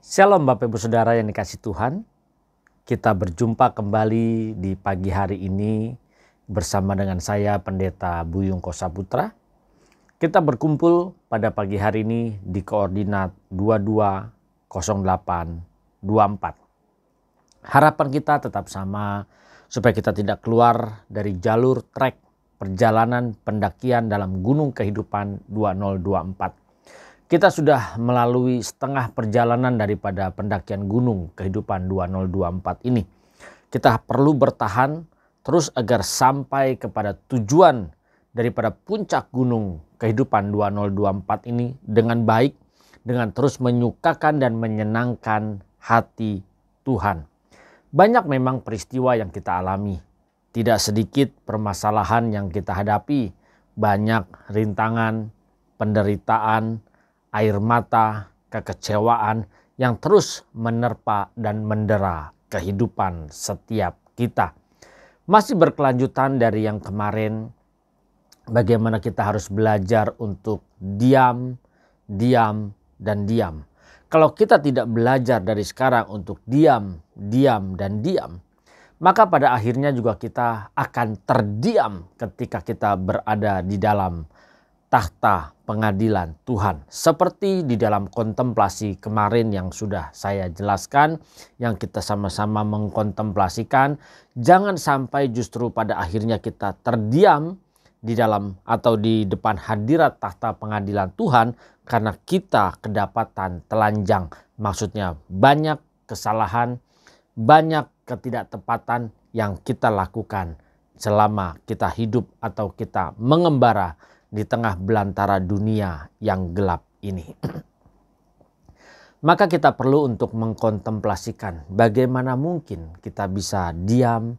Shalom Bapak Ibu Saudara yang dikasih Tuhan. Kita berjumpa kembali di pagi hari ini bersama dengan saya Pendeta Buyung Kosaputra. Kita berkumpul pada pagi hari ini di koordinat 220824. Harapan kita tetap sama supaya kita tidak keluar dari jalur trek perjalanan pendakian dalam gunung kehidupan 2024. Kita sudah melalui setengah perjalanan daripada pendakian gunung kehidupan 2024 ini. Kita perlu bertahan terus agar sampai kepada tujuan daripada puncak gunung kehidupan 2024 ini dengan baik, dengan terus menyukakan dan menyenangkan hati Tuhan. Banyak memang peristiwa yang kita alami, tidak sedikit permasalahan yang kita hadapi, banyak rintangan, penderitaan, air mata, kekecewaan yang terus menerpa dan mendera kehidupan setiap kita. Masih berkelanjutan dari yang kemarin, bagaimana kita harus belajar untuk diam, dan diam. Kalau kita tidak belajar dari sekarang untuk diam, dan diam, maka pada akhirnya juga kita akan terdiam ketika kita berada di dalam tahta pengadilan Tuhan. Seperti di dalam kontemplasi kemarin yang sudah saya jelaskan, yang kita sama-sama mengkontemplasikan, jangan sampai justru pada akhirnya kita terdiam di dalam atau di depan hadirat tahta pengadilan Tuhan karena kita kedapatan telanjang. Maksudnya banyak kesalahan, banyak ketidaktepatan yang kita lakukan selama kita hidup atau kita mengembara di tengah belantara dunia yang gelap ini. Maka kita perlu untuk mengkontemplasikan bagaimana mungkin kita bisa diam,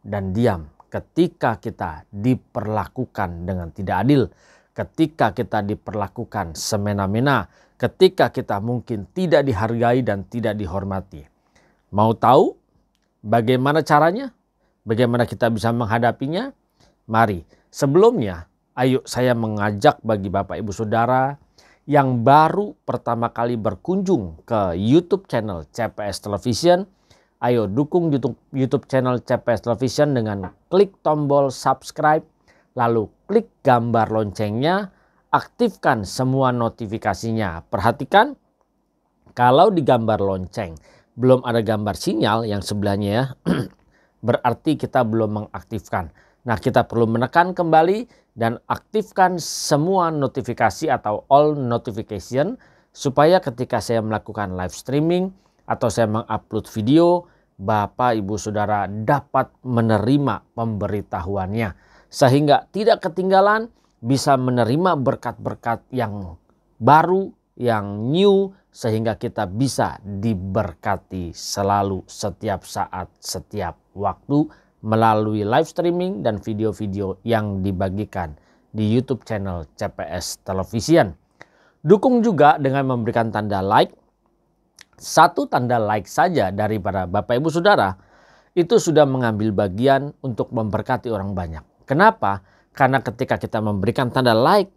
dan diam ketika kita diperlakukan dengan tidak adil, ketika kita diperlakukan semena-mena, ketika kita mungkin tidak dihargai dan tidak dihormati. Mau tahu bagaimana caranya? Bagaimana kita bisa menghadapinya? Mari. Sebelumnya, ayo saya mengajak bagi Bapak Ibu Saudara yang baru pertama kali berkunjung ke YouTube channel CPS Television. Ayo dukung YouTube channel CPS Television dengan klik tombol subscribe, lalu klik gambar loncengnya, aktifkan semua notifikasinya. Perhatikan, kalau di gambar lonceng belum ada gambar sinyal yang sebelahnya ya, berarti kita belum mengaktifkan. Nah, kita perlu menekan kembali dan aktifkan semua notifikasi atau all notification supaya ketika saya melakukan live streaming atau saya mengupload video, Bapak Ibu Saudara dapat menerima pemberitahuannya sehingga tidak ketinggalan, bisa menerima berkat-berkat yang baru, yang new, sehingga kita bisa diberkati selalu, setiap saat, setiap waktu, melalui live streaming dan video-video yang dibagikan di YouTube channel CPS Television. Dukung juga dengan memberikan tanda like. Satu tanda like saja daripada Bapak Ibu Saudara itu sudah mengambil bagian untuk memberkati orang banyak. Kenapa? Karena ketika kita memberikan tanda like,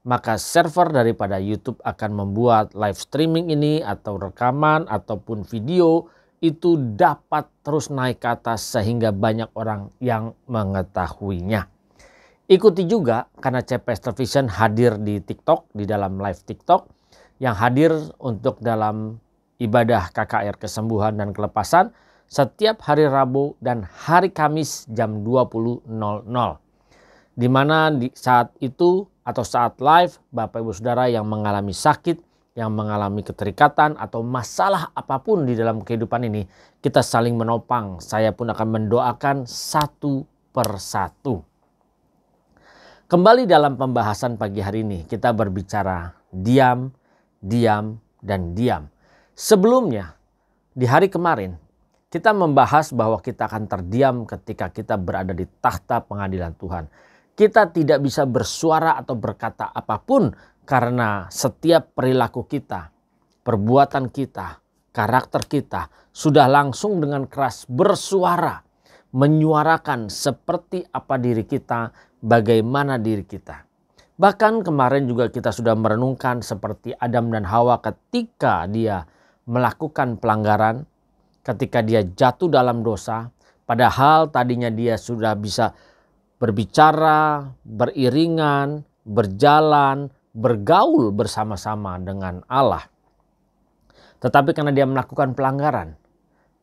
maka server daripada YouTube akan membuat live streaming ini atau rekaman ataupun video itu dapat terus naik ke atas sehingga banyak orang yang mengetahuinya. Ikuti juga karena CPS Television hadir di TikTok, di dalam live TikTok yang hadir untuk dalam ibadah KKR kesembuhan dan kelepasan setiap hari Rabu dan hari Kamis jam 20.00. Di mana di saat itu atau saat live Bapak Ibu Saudara yang mengalami sakit, yang mengalami keterikatan atau masalah apapun di dalam kehidupan ini, kita saling menopang. Saya pun akan mendoakan satu persatu. Kembali dalam pembahasan pagi hari ini, kita berbicara diam, dan diam. Sebelumnya, di hari kemarin, kita membahas bahwa kita akan terdiam ketika kita berada di tahta pengadilan Tuhan. Kita tidak bisa bersuara atau berkata apapun karena setiap perilaku kita, perbuatan kita, karakter kita sudah langsung dengan keras bersuara, menyuarakan seperti apa diri kita, bagaimana diri kita. Bahkan kemarin juga kita sudah merenungkan seperti Adam dan Hawa ketika dia melakukan pelanggaran, ketika dia jatuh dalam dosa, padahal tadinya dia sudah bisa berbicara, beriringan, berjalan, bergaul bersama-sama dengan Allah. Tetapi karena dia melakukan pelanggaran,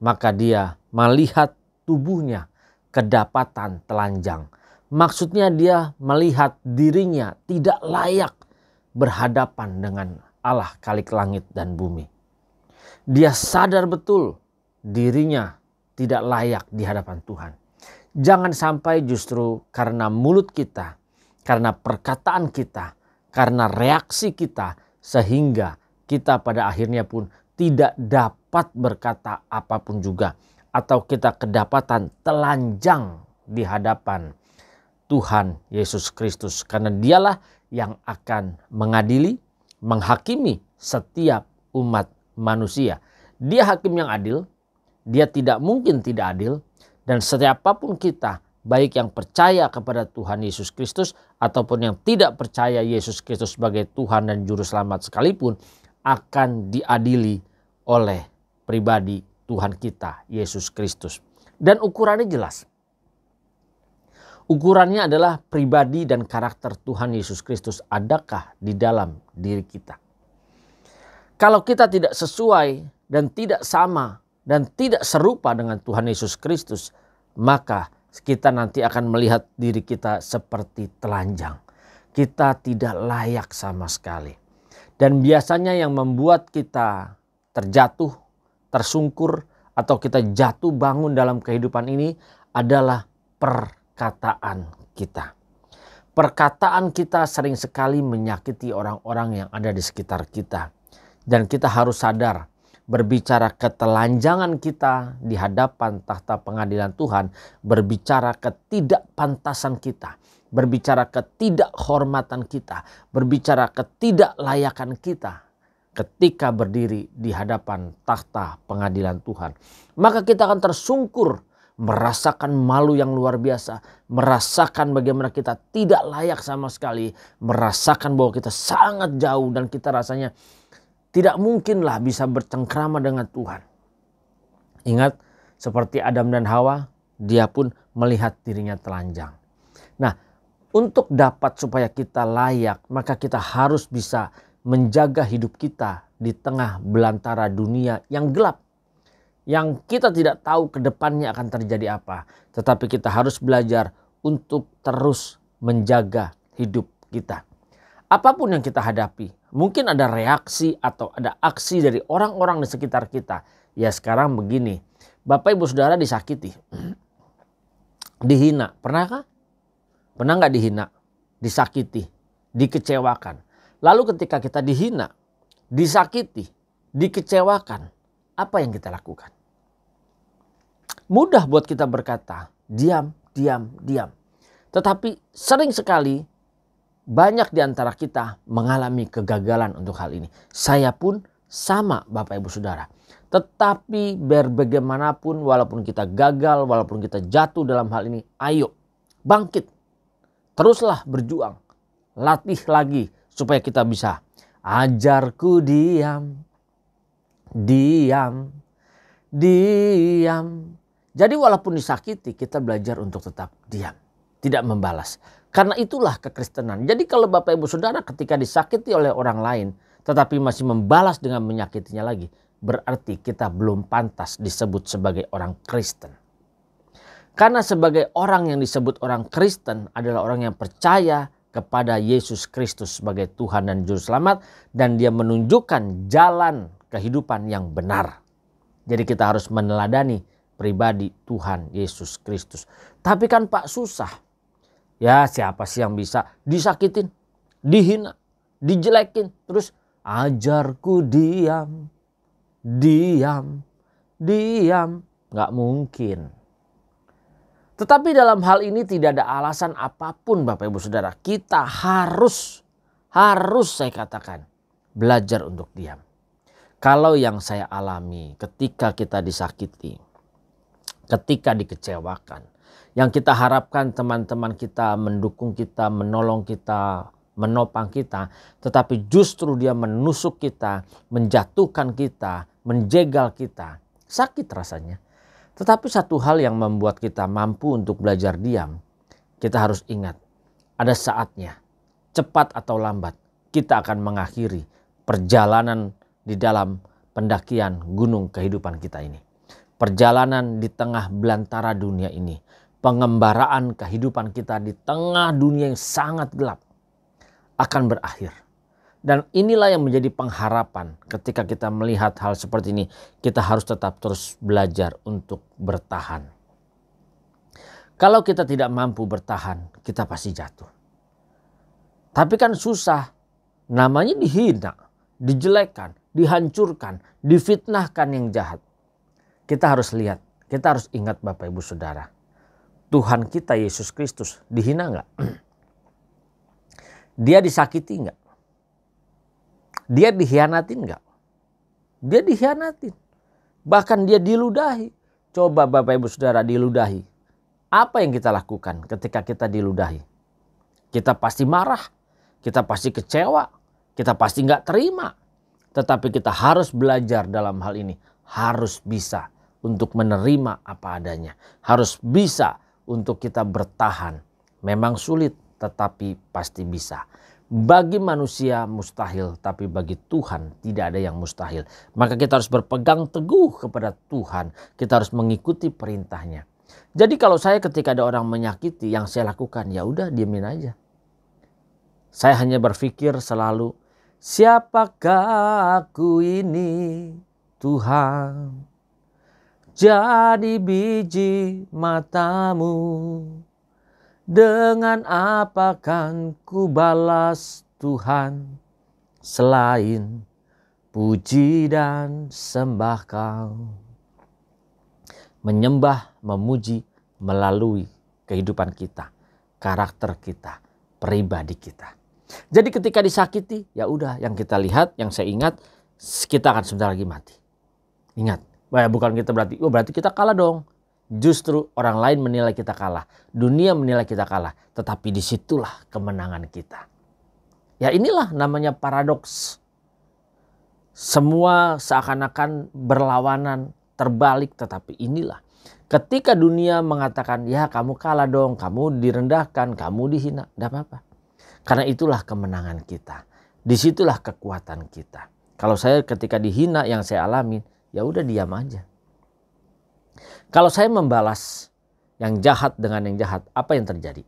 maka dia melihat tubuhnya kedapatan telanjang. Maksudnya dia melihat dirinya tidak layak berhadapan dengan Allah Khalik langit dan bumi. Dia sadar betul dirinya tidak layak di hadapan Tuhan. Jangan sampai justru karena mulut kita, karena perkataan kita, karena reaksi kita, sehingga kita pada akhirnya pun tidak dapat berkata apapun juga, atau kita kedapatan telanjang di hadapan Tuhan Yesus Kristus, karena dialah yang akan mengadili, menghakimi setiap umat manusia. Dia hakim yang adil, dia tidak mungkin tidak adil, dan siapapun kita, baik yang percaya kepada Tuhan Yesus Kristus ataupun yang tidak percaya Yesus Kristus sebagai Tuhan dan Juru Selamat sekalipun, akan diadili oleh pribadi Tuhan kita Yesus Kristus. Dan ukurannya jelas. Ukurannya adalah pribadi dan karakter Tuhan Yesus Kristus adakah di dalam diri kita. Kalau kita tidak sesuai dan tidak sama dan tidak serupa dengan Tuhan Yesus Kristus, maka kita nanti akan melihat diri kita seperti telanjang. Kita tidak layak sama sekali. Dan biasanya yang membuat kita terjatuh, tersungkur, atau kita jatuh bangun dalam kehidupan ini adalah perkataan kita. Perkataan kita sering sekali menyakiti orang-orang yang ada di sekitar kita. Dan kita harus sadar, berbicara ketelanjangan kita di hadapan tahta pengadilan Tuhan, berbicara ketidakpantasan kita, berbicara ketidakhormatan kita, berbicara ketidaklayakan kita ketika berdiri di hadapan tahta pengadilan Tuhan. Maka kita akan tersungkur, merasakan malu yang luar biasa, merasakan bagaimana kita tidak layak sama sekali, merasakan bahwa kita sangat jauh dan kita rasanya tidak mungkinlah bisa bercengkrama dengan Tuhan. Ingat, seperti Adam dan Hawa, dia pun melihat dirinya telanjang. Nah, untuk dapat supaya kita layak, maka kita harus bisa menjaga hidup kita di tengah belantara dunia yang gelap. Yang kita tidak tahu ke depannya akan terjadi apa. Tetapi kita harus belajar untuk terus menjaga hidup kita. Apapun yang kita hadapi, mungkin ada reaksi atau ada aksi dari orang-orang di sekitar kita. Ya sekarang begini, Bapak Ibu Saudara disakiti, dihina, pernahkah? Pernah nggak dihina, disakiti, dikecewakan? Lalu ketika kita dihina, disakiti, dikecewakan, apa yang kita lakukan? Mudah buat kita berkata, diam, diam, diam. Tetapi sering sekali banyak di antara kita mengalami kegagalan untuk hal ini. Saya pun sama Bapak Ibu Saudara. Tetapi bagaimanapun walaupun kita gagal, walaupun kita jatuh dalam hal ini, ayo bangkit. Teruslah berjuang. Latih lagi supaya kita bisa. Ajarku diam, diam, diam. Jadi walaupun disakiti kita belajar untuk tetap diam. Tidak membalas. Karena itulah kekristenan. Jadi kalau Bapak Ibu Saudara ketika disakiti oleh orang lain tetapi masih membalas dengan menyakitinya lagi, berarti kita belum pantas disebut sebagai orang Kristen. Karena sebagai orang yang disebut orang Kristen adalah orang yang percaya kepada Yesus Kristus sebagai Tuhan dan Juru Selamat, dan dia menunjukkan jalan kehidupan yang benar. Jadi kita harus meneladani pribadi Tuhan Yesus Kristus. Tapi kan Pak susah. Ya siapa sih yang bisa disakitin, dihina, dijelekin, terus ajarku diam, diam, diam. Gak mungkin. Tetapi dalam hal ini tidak ada alasan apapun Bapak Ibu Saudara. Kita harus saya katakan belajar untuk diam. Kalau yang saya alami ketika kita disakiti, ketika dikecewakan, yang kita harapkan teman-teman kita mendukung kita, menolong kita, menopang kita, tetapi justru dia menusuk kita, menjatuhkan kita, menjegal kita. Sakit rasanya. Tetapi satu hal yang membuat kita mampu untuk belajar diam, kita harus ingat, ada saatnya, cepat atau lambat, kita akan mengakhiri perjalanan di dalam pendakian gunung kehidupan kita ini. Perjalanan di tengah belantara dunia ini, pengembaraan kehidupan kita di tengah dunia yang sangat gelap akan berakhir. Dan inilah yang menjadi pengharapan ketika kita melihat hal seperti ini. Kita harus tetap terus belajar untuk bertahan. Kalau kita tidak mampu bertahan, kita pasti jatuh. Tapi kan susah. Namanya dihina, dijelekan, dihancurkan, difitnahkan yang jahat. Kita harus lihat, kita harus ingat Bapak Ibu Saudara. Tuhan kita Yesus Kristus dihina enggak? Dia disakiti enggak? Dia dikhianatin enggak? Dia dikhianatin. Bahkan dia diludahi. Coba Bapak Ibu Saudara diludahi. Apa yang kita lakukan ketika kita diludahi? Kita pasti marah. Kita pasti kecewa. Kita pasti enggak terima. Tetapi kita harus belajar dalam hal ini. Harus bisa untuk menerima apa adanya. Harus bisa untuk kita bertahan. Memang sulit tetapi pasti bisa. Bagi manusia mustahil, tapi bagi Tuhan tidak ada yang mustahil. Maka kita harus berpegang teguh kepada Tuhan. Kita harus mengikuti perintahnya. Jadi kalau saya ketika ada orang menyakiti, yang saya lakukan ya udah diemin aja. Saya hanya berpikir selalu, siapakah aku ini Tuhan? Jadi biji matamu. Dengan apa kan ku balas Tuhan selain puji dan sembah Kau. Menyembah, memuji melalui kehidupan kita, karakter kita, pribadi kita. Jadi ketika disakiti, ya udah yang kita lihat, yang saya ingat, kita akan sebentar lagi mati. Ingat, bukan kita berarti kita kalah dong. Justru orang lain menilai kita kalah. Dunia menilai kita kalah. Tetapi disitulah kemenangan kita. Ya inilah namanya paradoks. Semua seakan-akan berlawanan, terbalik. Tetapi inilah. Ketika dunia mengatakan, ya kamu kalah dong. Kamu direndahkan, kamu dihina. Tidak apa-apa. Karena itulah kemenangan kita. Disitulah kekuatan kita. Kalau saya ketika dihina yang saya alami, ya udah diam aja. Kalau saya membalas yang jahat dengan yang jahat, apa yang terjadi?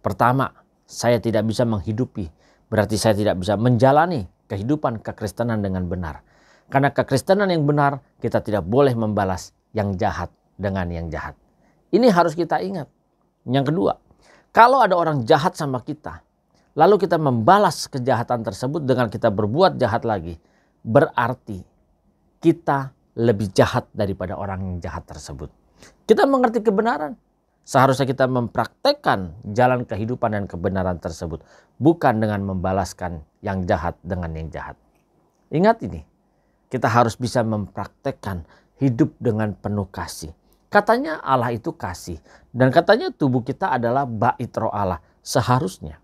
Pertama, saya tidak bisa menghidupi. Berarti saya tidak bisa menjalani kehidupan kekristenan dengan benar. Karena kekristenan yang benar, kita tidak boleh membalas yang jahat dengan yang jahat. Ini harus kita ingat. Yang kedua, kalau ada orang jahat sama kita, lalu kita membalas kejahatan tersebut dengan kita berbuat jahat lagi, berarti kita lebih jahat daripada orang yang jahat tersebut. Kita mengerti kebenaran. Seharusnya kita mempraktekkan jalan kehidupan dan kebenaran tersebut. Bukan dengan membalaskan yang jahat dengan yang jahat. Ingat ini. Kita harus bisa mempraktekkan hidup dengan penuh kasih. Katanya Allah itu kasih. Dan katanya tubuh kita adalah bait roh Allah. Seharusnya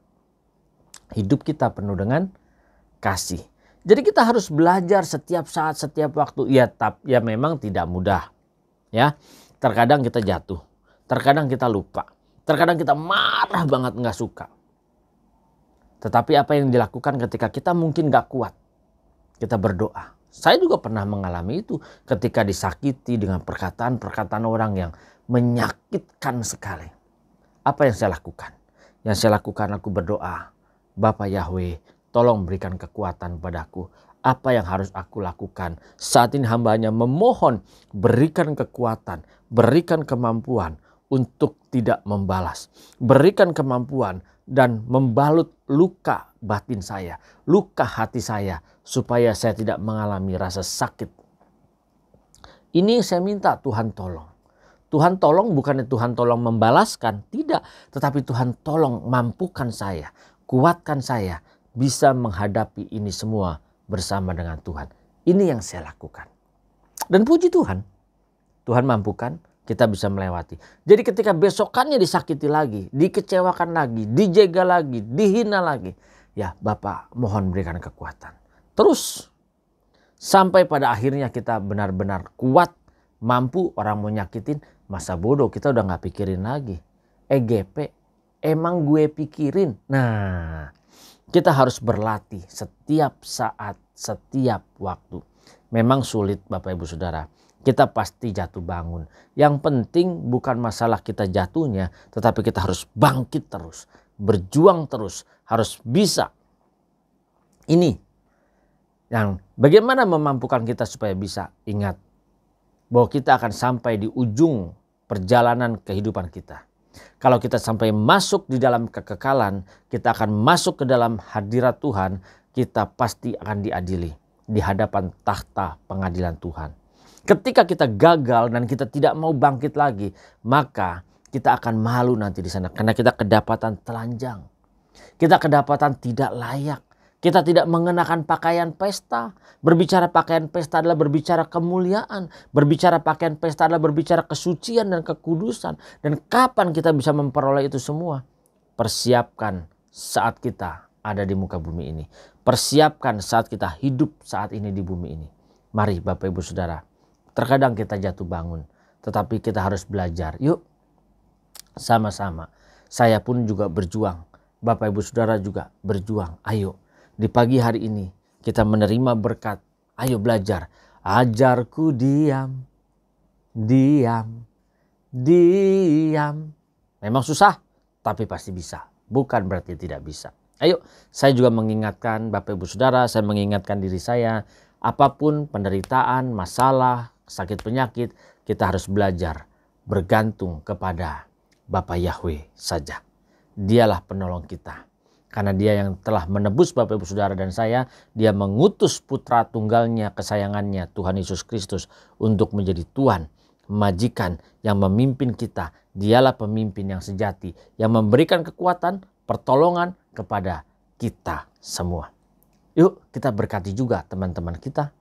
hidup kita penuh dengan kasih. Jadi kita harus belajar setiap saat, setiap waktu. Ya memang tidak mudah. Ya, terkadang kita jatuh. Terkadang kita lupa. Terkadang kita marah banget nggak suka. Tetapi apa yang dilakukan ketika kita mungkin nggak kuat? Kita berdoa. Saya juga pernah mengalami itu ketika disakiti dengan perkataan-perkataan orang yang menyakitkan sekali. Apa yang saya lakukan? Yang saya lakukan aku berdoa. Bapa Yahweh, tolong berikan kekuatan padaku. Apa yang harus aku lakukan? Saat ini hamba-Nya memohon berikan kekuatan, berikan kemampuan untuk tidak membalas. Berikan kemampuan dan membalut luka batin saya, luka hati saya supaya saya tidak mengalami rasa sakit. Ini yang saya minta Tuhan tolong. Tuhan tolong bukannya Tuhan tolong membalaskan, tidak. Tetapi Tuhan tolong mampukan saya, kuatkan saya bisa menghadapi ini semua bersama dengan Tuhan. Ini yang saya lakukan. Dan puji Tuhan, Tuhan mampukan kita bisa melewati. Jadi ketika besokannya disakiti lagi, dikecewakan lagi, dijegal lagi, dihina lagi, Ya Bapa mohon berikan kekuatan. Terus sampai pada akhirnya kita benar-benar kuat, mampu. Orang mau nyakitin, masa bodoh kita udah gak pikirin lagi. EGP, emang gue pikirin. Nah, kita harus berlatih setiap saat, setiap waktu. Memang sulit Bapak Ibu Saudara. Kita pasti jatuh bangun. Yang penting bukan masalah kita jatuhnya, tetapi kita harus bangkit terus. Berjuang terus, harus bisa. Ini yang bagaimana memampukan kita supaya bisa. Ingat bahwa kita akan sampai di ujung perjalanan kehidupan kita. Kalau kita sampai masuk di dalam kekekalan, kita akan masuk ke dalam hadirat Tuhan, kita pasti akan diadili di hadapan tahta pengadilan Tuhan. Ketika kita gagal dan kita tidak mau bangkit lagi, maka kita akan malu nanti di sana karena kita kedapatan telanjang. Kita kedapatan tidak layak. Kita tidak mengenakan pakaian pesta. Berbicara pakaian pesta adalah berbicara kemuliaan. Berbicara pakaian pesta adalah berbicara kesucian dan kekudusan. Dan kapan kita bisa memperoleh itu semua? Persiapkan saat kita ada di muka bumi ini. Persiapkan saat kita hidup saat ini di bumi ini. Mari Bapak Ibu Saudara. Terkadang kita jatuh bangun. Tetapi kita harus belajar. Yuk sama-sama. Saya pun juga berjuang. Bapak Ibu Saudara juga berjuang. Ayo di pagi hari ini kita menerima berkat. Ayo belajar. Ajarku diam, diam, diam. Memang susah tapi pasti bisa. Bukan berarti tidak bisa. Ayo saya juga mengingatkan Bapak Ibu Saudara. Saya mengingatkan diri saya. Apapun penderitaan, masalah, sakit penyakit. Kita harus belajar bergantung kepada Bapa Yahweh saja. Dialah penolong kita. Karena dia yang telah menebus Bapak Ibu Saudara dan saya. Dia mengutus putra tunggalnya kesayangannya Tuhan Yesus Kristus. Untuk menjadi Tuhan, majikan yang memimpin kita. Dialah pemimpin yang sejati. Yang memberikan kekuatan, pertolongan kepada kita semua. Yuk kita berkati juga teman-teman kita.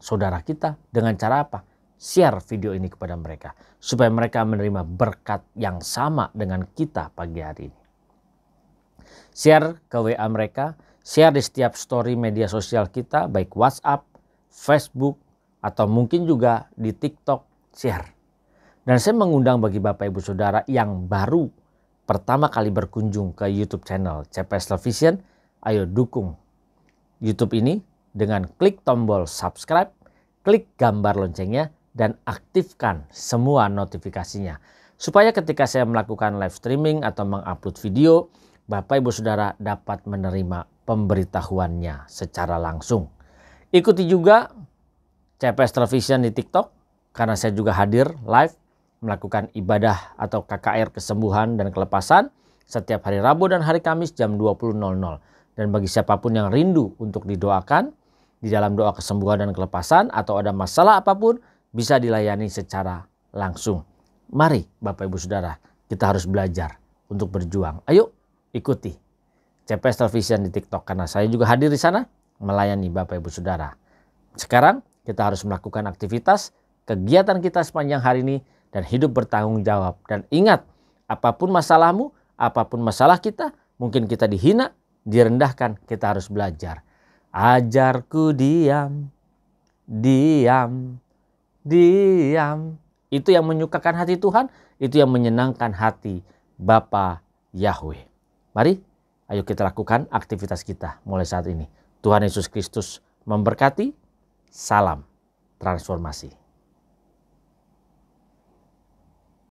Saudara kita dengan cara apa? Share video ini kepada mereka. Supaya mereka menerima berkat yang sama dengan kita pagi hari ini. Share ke WA mereka, share di setiap story media sosial kita, baik WhatsApp, Facebook, atau mungkin juga di TikTok, share. Dan saya mengundang bagi Bapak Ibu Saudara yang baru pertama kali berkunjung ke YouTube channel CPS Television, ayo dukung YouTube ini dengan klik tombol subscribe, klik gambar loncengnya, dan aktifkan semua notifikasinya. Supaya ketika saya melakukan live streaming atau mengupload video, Bapak Ibu Saudara dapat menerima pemberitahuannya secara langsung. Ikuti juga CPS Television di TikTok karena saya juga hadir live melakukan ibadah atau KKR kesembuhan dan kelepasan setiap hari Rabu dan hari Kamis jam 20.00. Dan bagi siapapun yang rindu untuk didoakan di dalam doa kesembuhan dan kelepasan atau ada masalah apapun bisa dilayani secara langsung. Mari Bapak Ibu Saudara, kita harus belajar untuk berjuang. Ayo ikuti CPS Television di TikTok karena saya juga hadir di sana melayani Bapak Ibu Saudara. Sekarang kita harus melakukan aktivitas, kegiatan kita sepanjang hari ini dan hidup bertanggung jawab. Dan ingat, apapun masalahmu, apapun masalah kita, mungkin kita dihina, direndahkan, kita harus belajar. Ajarku diam, diam, diam. Itu yang menyukakan hati Tuhan, itu yang menyenangkan hati Bapa Yahweh. Mari, ayo kita lakukan aktivitas kita mulai saat ini. Tuhan Yesus Kristus memberkati. Salam transformasi.